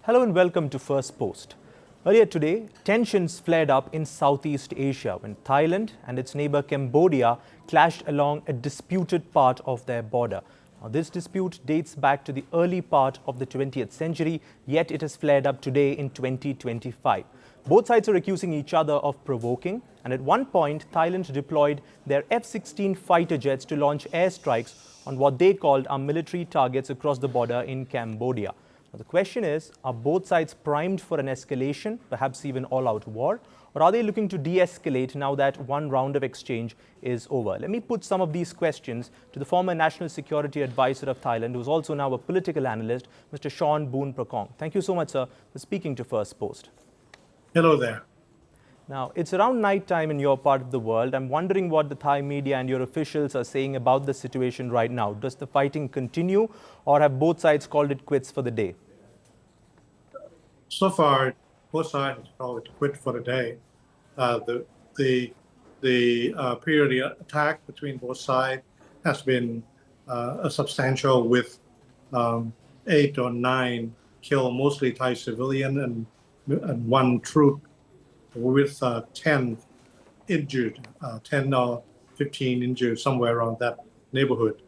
Hello and welcome to Firstpost. Earlier today, tensions flared up in Southeast Asia when Thailand and its neighbour Cambodia clashed along a disputed part of their border. Now, this dispute dates back to the early part of the 20th century, yet it has flared up today in 2025. Both sides are accusing each other of provoking, and at one point, Thailand deployed their F-16 fighter jets to launch airstrikes on what they called our military targets across the border in Cambodia. Now, the question is, are both sides primed for an escalation, perhaps even all-out war, or are they looking to de-escalate now that one round of exchange is over? Let me put some of these questions to the former National Security Advisor of Thailand, who is also now a political analyst, Mr. Sean Boonpracong. Thank you so much, sir, for speaking to Firstpost. Hello there. Now, it's around night time in your part of the world. I'm wondering what the Thai media and your officials are saying about the situation right now. Does the fighting continue, or have both sides called it quits for the day? So far, both sides called it quit for the day. The period attack between both sides has been a substantial, with 8 or 9 killed, mostly Thai civilian, and 1 troop, with 10 injured, 10 or 15 injured, somewhere around that neighborhood.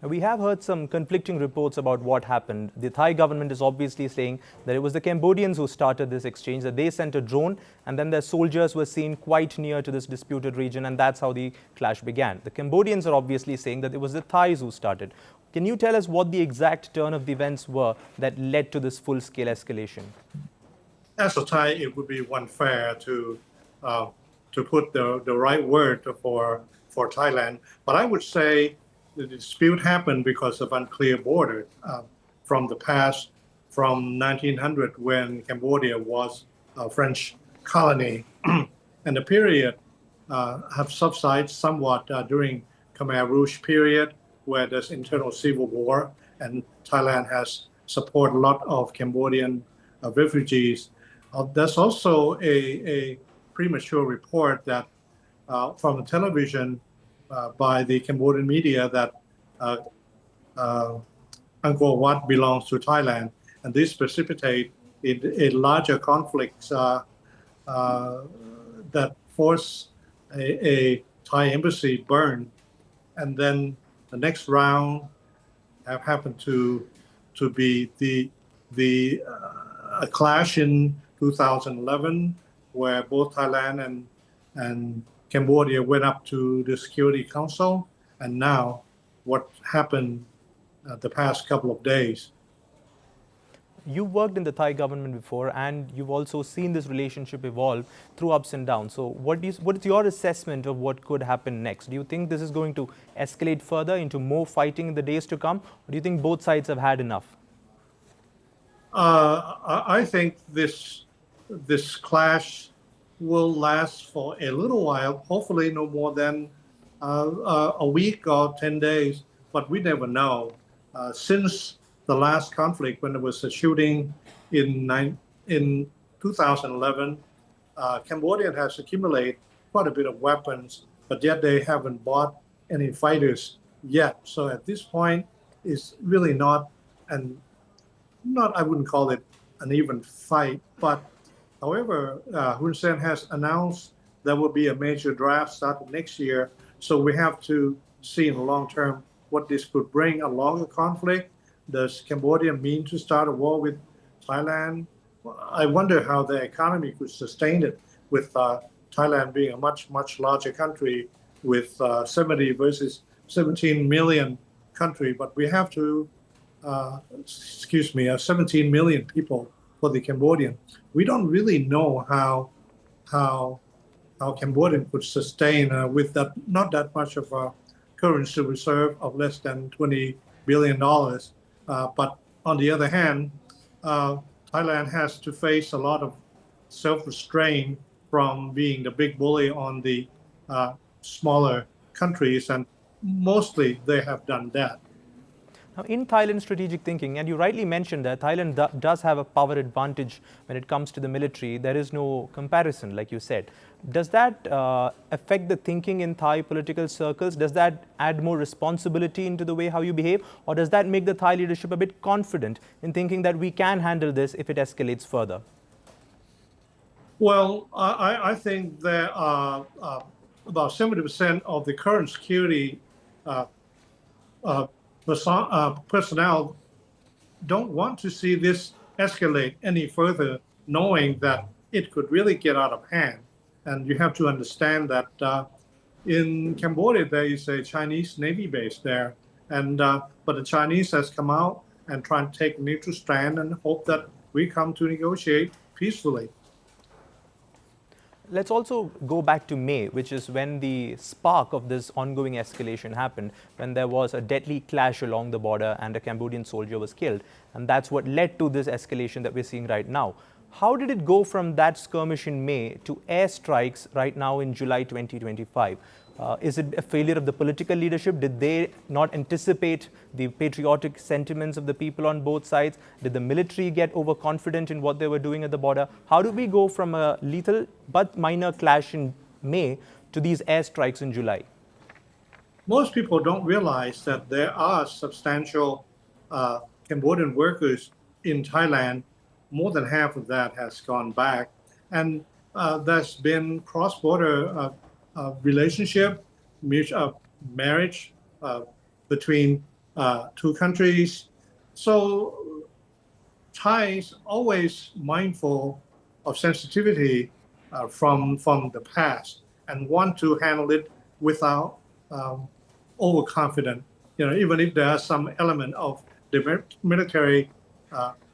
We have heard some conflicting reports about what happened. The Thai government is obviously saying that it was the Cambodians who started this exchange, that they sent a drone and then their soldiers were seen quite near to this disputed region, and that's how the clash began. The Cambodians are obviously saying that it was the Thais who started. Can you tell us what the exact turn of the events were that led to this full-scale escalation? As a Thai, it would be unfair to put the right word for Thailand, but I would say the dispute happened because of unclear border from the past, from 1900, when Cambodia was a French colony, and the period have subsided somewhat during Khmer Rouge period, where there's internal civil war, and Thailand has supported a lot of Cambodian refugees. There's also a premature report that from the television by the Cambodian media that Angkor Wat belongs to Thailand, and this precipitate a larger conflict that forced a Thai embassy burn, and then the next round have happened to be a clash in 2011, where both Thailand and Cambodia went up to the Security Council, and now what happened the past couple of days. You've worked in the Thai government before, and you've also seen this relationship evolve through ups and downs. So what is your assessment of what could happen next? Do you think this is going to escalate further into more fighting in the days to come, or do you think both sides have had enough? I think this clash will last for a little while, hopefully no more than a week or 10 days, but we never know. Since the last conflict, when there was a shooting in 2011, Cambodia has accumulated quite a bit of weapons, but yet they haven't bought any fighters yet. So at this point, it's really not, I wouldn't call it an even fight, but however, Hun Sen has announced there will be a major draft starting next year. So we have to see in the long term what this could bring along the conflict. Does Cambodia mean to start a war with Thailand? I wonder how the economy could sustain it, with Thailand being a much larger country with 70 versus 17 million country. But we have to, 17 million people for the Cambodian. We don't really know how Cambodia could sustain with that, not that much of a currency reserve of less than $20 billion. But on the other hand, Thailand has to face a lot of self-restraint from being the big bully on the smaller countries, and mostly they have done that. Now, in Thailand's strategic thinking, and you rightly mentioned that Thailand does have a power advantage when it comes to the military. There is no comparison, like you said. Does that affect the thinking in Thai political circles? Does that add more responsibility into the way how you behave? Or does that make the Thai leadership a bit confident in thinking that we can handle this if it escalates further? Well, I think there are about 70% of the current security personnel don't want to see this escalate any further, knowing that it could really get out of hand. And you have to understand that in Cambodia, there is a Chinese Navy base there. And but the Chinese has come out and trying to take a neutral stand and hope that we come to negotiate peacefully. Let's also go back to May, which is when the spark of this ongoing escalation happened, when there was a deadly clash along the border and a Cambodian soldier was killed. And that's what led to this escalation that we're seeing right now. How did it go from that skirmish in May to airstrikes right now in July 2025? Is it a failure of the political leadership? Did they not anticipate the patriotic sentiments of the people on both sides? Did the military get overconfident in what they were doing at the border? How do we go from a lethal but minor clash in May to these airstrikes in July? Most people don't realize that there are substantial Cambodian workers in Thailand. More than half of that has gone back. And there's been cross-border relationship, marriage between two countries. So Thais always mindful of sensitivity from the past and want to handle it without overconfident. Even if there are some element of the military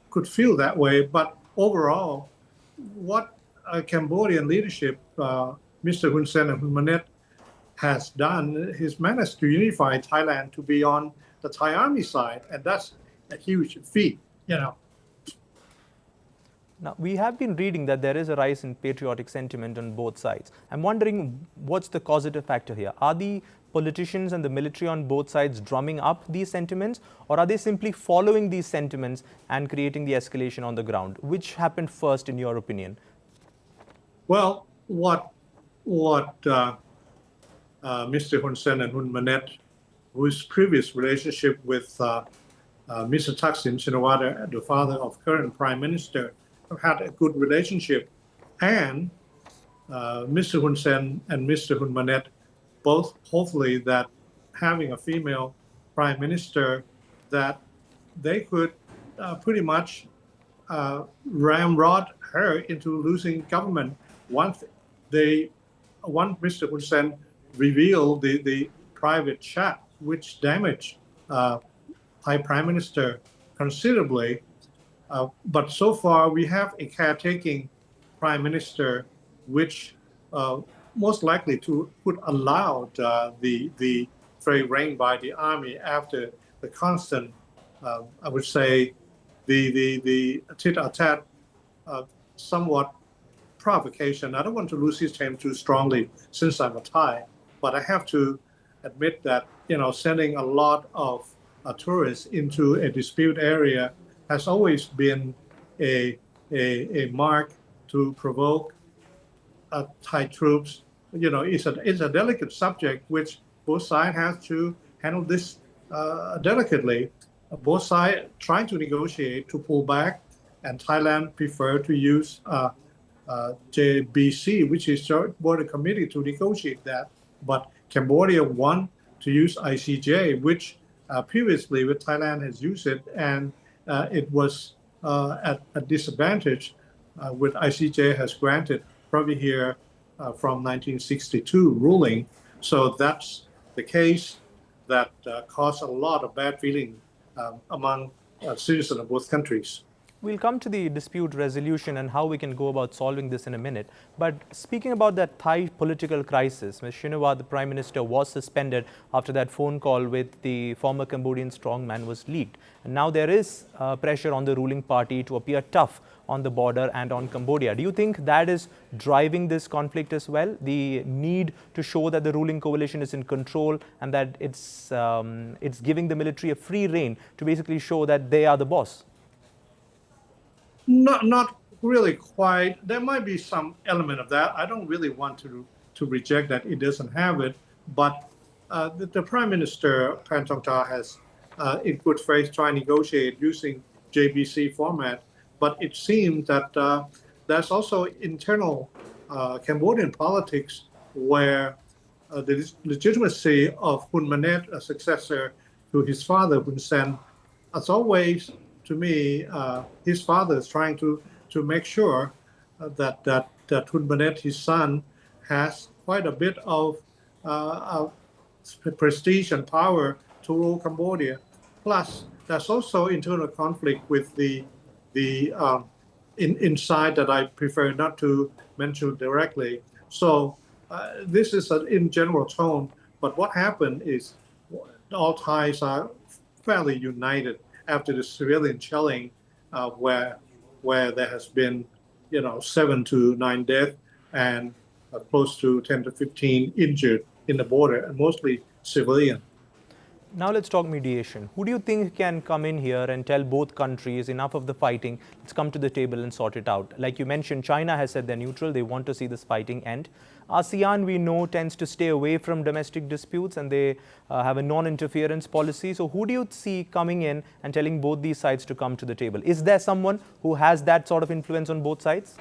could feel that way, but overall, what Cambodian leadership, Mr. Hun Sen and Hun Manet has done, he's managed to unify Thailand to be on the Thai army side, and that's a huge feat, Now, we have been reading that there is a rise in patriotic sentiment on both sides. I'm wondering what's the causative factor here? Are the politicians and the military on both sides drumming up these sentiments, or are they simply following these sentiments and creating the escalation on the ground? Which happened first, in your opinion? Well, what Mr. Hun Sen and Hun Manet, whose previous relationship with Mr. Thaksin Shinawatra, the father of current Prime Minister, have had a good relationship, and Mr. Hun Sen and Mr. Hun Manet both hopefully that having a female Prime Minister, that they could pretty much ramrod her into losing government once Mr. Hun Sen revealed the private chat, which damaged Thai Prime Minister considerably. But so far, we have a caretaking Prime Minister, which most likely would allow the free reign by the army after the constant, I would say, the tit-a-tat, somewhat provocation. I don't want to lose his name too strongly since I'm a Thai, but I have to admit that sending a lot of tourists into a dispute area has always been a mark to provoke Thai troops. It's a delicate subject which both sides have to handle this delicately. Both sides trying to negotiate to pull back, and Thailand prefer to use JBC, which is Joint Border Committee, to negotiate that. But Cambodia want to use ICJ, which previously with Thailand has used it, and it was at a disadvantage with ICJ has granted probably here from 1962 ruling. So that's the case that caused a lot of bad feeling among citizens of both countries. We'll come to the dispute resolution and how we can go about solving this in a minute. But speaking about that Thai political crisis, Ms. Shinawatra, the Prime Minister, was suspended after that phone call with the former Cambodian strongman was leaked. And now there is pressure on the ruling party to appear tough on the border and on Cambodia. Do you think that is driving this conflict as well? The need to show that the ruling coalition is in control and that it's giving the military a free rein to basically show that they are the boss? Not really quite. There might be some element of that. I don't really want to reject that it doesn't have it, but the Prime Minister Pantongtar has, in good faith, tried to negotiate using JBC format. But it seems that there's also internal Cambodian politics where the legitimacy of Hun Manet, a successor to his father Hun Sen, as always, to me, his father is trying to make sure that Hun Manet, his son, has quite a bit of prestige and power to rule Cambodia. Plus, there's also internal conflict with the inside that I prefer not to mention directly. So this is an in general tone. But what happened is all Thais are fairly united after the civilian shelling, where there has been, 7 to 9 deaths and close to 10 to 15 injured in the border, and mostly civilian. Now let's talk mediation. Who do you think can come in here and tell both countries enough of the fighting, let's come to the table and sort it out? Like you mentioned, China has said they're neutral, they want to see this fighting end. ASEAN, we know, tends to stay away from domestic disputes and they have a non-interference policy. So who do you see coming in and telling both these sides to come to the table? Is there someone who has that sort of influence on both sides?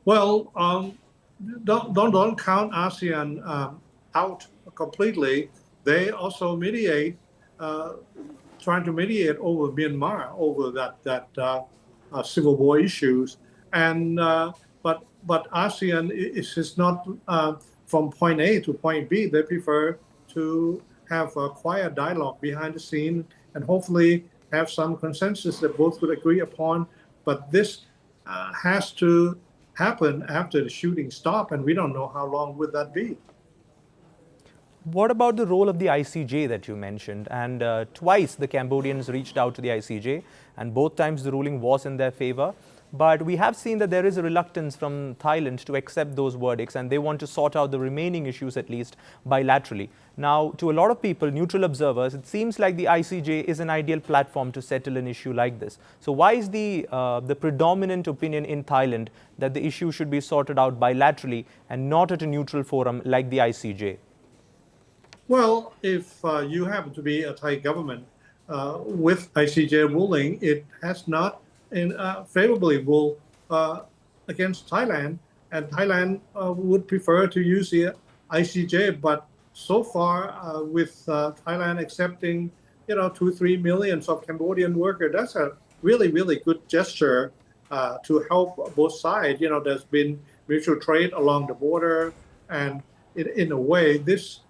Well, don't count ASEAN out completely. They also mediate, trying to mediate over Myanmar, over that civil war issues, and but ASEAN is not from point A to point B. They prefer to have a quiet dialogue behind the scene and hopefully have some consensus that both would agree upon. But this has to happen after the shooting stop, and we don't know how long would that be. What about the role of the ICJ that you mentioned? And twice the Cambodians reached out to the ICJ, and both times the ruling was in their favor. But we have seen that there is a reluctance from Thailand to accept those verdicts, and they want to sort out the remaining issues at least bilaterally. Now, to a lot of people, neutral observers, it seems like the ICJ is an ideal platform to settle an issue like this. So why is the predominant opinion in Thailand that the issue should be sorted out bilaterally and not at a neutral forum like the ICJ? Well, if you happen to be a Thai government with ICJ ruling, it has not favorably ruled against Thailand, and Thailand would prefer to use the ICJ. But so far, with Thailand accepting, 2-3 million of Cambodian workers, that's a really, really good gesture to help both sides. There's been mutual trade along the border, and in a way, this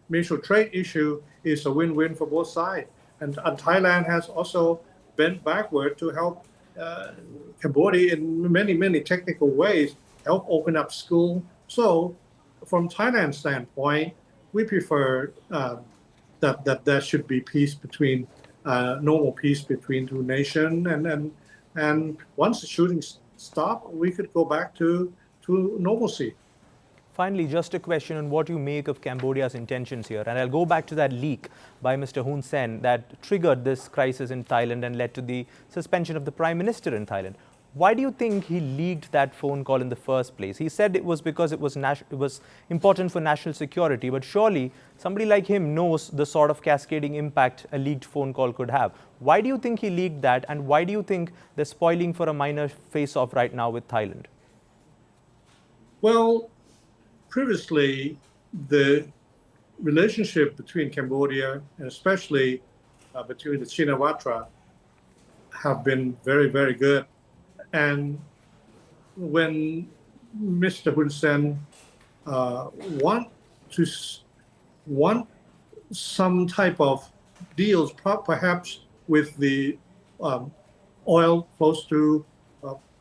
mutual trade issue is a win-win for both sides. And Thailand has also bent backward to help Cambodia in many, many technical ways, help open up school. So from Thailand's standpoint, we prefer that there should be peace between, normal peace between two nations. And once the shooting stopped, we could go back to normalcy. Finally, just a question on what you make of Cambodia's intentions here. And I'll go back to that leak by Mr. Hun Sen that triggered this crisis in Thailand and led to the suspension of the Prime Minister in Thailand. Why do you think he leaked that phone call in the first place? He said it was because it was important for national security, but surely somebody like him knows the sort of cascading impact a leaked phone call could have. Why do you think he leaked that, and why do you think they're spoiling for a minor face-off right now with Thailand? Well, previously, the relationship between Cambodia and especially between the Shinawatra have been very, very good. And when Mr. Hun Sen want some type of deals, perhaps with the oil close to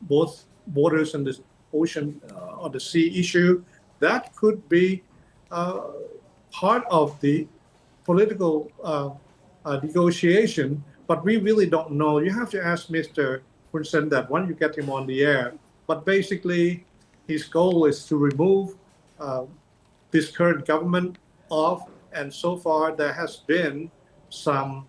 both borders and the ocean or the sea issue. That could be part of the political negotiation, but we really don't know. You have to ask Mr. Hun Sen that when you get him on the air. But basically, his goal is to remove this current government off, and so far there has been some,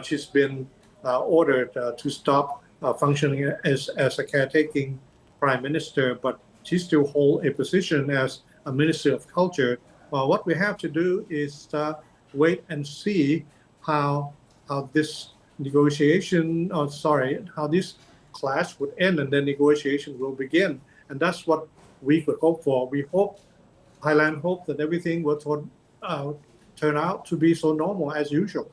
she's been ordered to stop functioning as a caretaking prime minister, but she still holds a position as a minister of culture. Well, what we have to do is wait and see how this negotiation, how this clash would end, and then negotiation will begin. And that's what we could hope for. We hope, Thailand hopes that everything will turn out to be so normal as usual.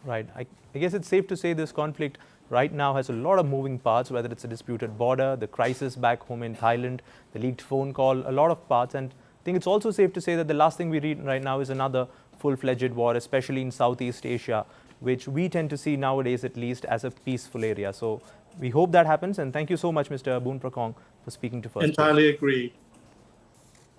Right. I guess it's safe to say this conflict right now has a lot of moving parts, whether it's a disputed border, the crisis back home in Thailand, the leaked phone call, a lot of parts. And I think it's also safe to say that the last thing we read right now is another full-fledged war, especially in Southeast Asia, which we tend to see nowadays at least as a peaceful area. So we hope that happens. And thank you so much, Mr. Boonpracong, for speaking to Firstpost. Entirely agree.